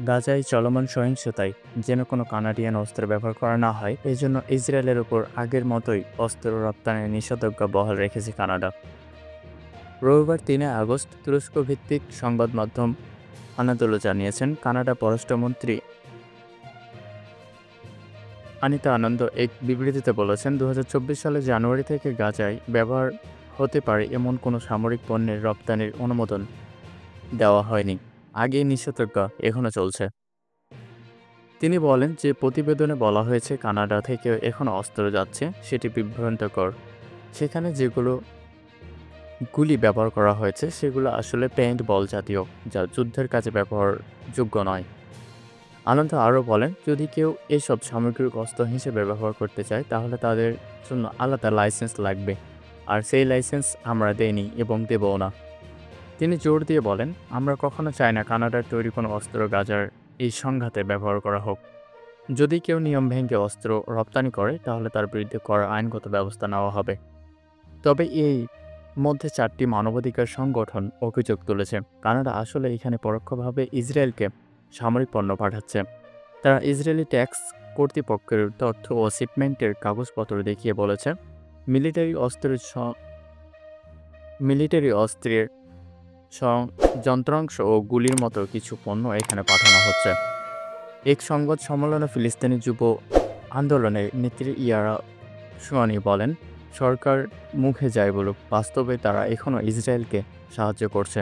গাজায় চলমান সহিংসতায় যেন কোনো কানাডিয়ান অস্ত্র ব্যবহার করা না হয়, এই জন্য ইসরায়েলের উপর আগের মতোই অস্ত্র রপ্তানির নিষেধাজ্ঞা বহাল রেখেছে কানাডা। রবিবার ৩ আগস্ট তুরস্ক ভিত্তিক সংবাদ মাধ্যম আনাদোলো জানিয়েছেন, কানাডা পররাষ্ট্রমন্ত্রী আনিতা আনন্দ এক বিবৃতিতে বলেছেন, ২০২৪ সালের জানুয়ারি থেকে গাজায় ব্যবহার হতে পারে এমন কোনো সামরিক পণ্যের রপ্তানির অনুমোদন দেওয়া হয়নি। আগেই নিষেধাজ্ঞা এখনও চলছে। তিনি বলেন যে প্রতিবেদনে বলা হয়েছে কানাডা থেকে এখনও অস্ত্র যাচ্ছে, সেটি বিভ্রান্তকর। সেখানে যেগুলো গুলি ব্যবহার করা হয়েছে সেগুলো আসলে পেইন্ট বল জাতীয়, যা যুদ্ধের কাজে ব্যবহারযোগ্য নয়। আনন্দ আরও বলেন, যদি কেউ এসব সামগ্রিক অস্ত্র হিসেবে ব্যবহার করতে চায় তাহলে তাদের জন্য আলাদা লাইসেন্স লাগবে, আর সেই লাইসেন্স আমরা দেইনি এবং দেবও না। তিনি জোর দিয়ে বলেন, আমরা কখনো চাই না কানাডার তৈরি কোনো অস্ত্র গাজার এই সংঘাতে ব্যবহার করা হোক। যদি কেউ নিয়ম ভেঙে অস্ত্র রপ্তানি করে তাহলে তার বিরুদ্ধে কড়া আইনগত ব্যবস্থা নেওয়া হবে। তবে এই মধ্যে 4টি মানবাধিকার সংগঠন অভিযোগ তুলেছে, কানাডা আসলে এখানে পরোক্ষভাবে ইসরায়েলকে সামরিক পণ্য পাঠাচ্ছে। তারা ইসরায়েলি ট্যাক্স কর্তৃপক্ষের তথ্য ও শিপমেন্টের কাগজপত্র দেখিয়ে বলেছে, মিলিটারি অস্ত্রের যন্ত্রাংশ ও গুলির মতো কিছু পণ্য এখানে পাঠানো হচ্ছে। এক সংবাদ সম্মেলনে ফিলিস্তিনি যুব আন্দোলনের নেত্রী ইয়ারা সোয়ানি বলেন, সরকার মুখে যায় বলুক, বাস্তবে তারা এখনও ইসরায়েলকে সাহায্য করছে।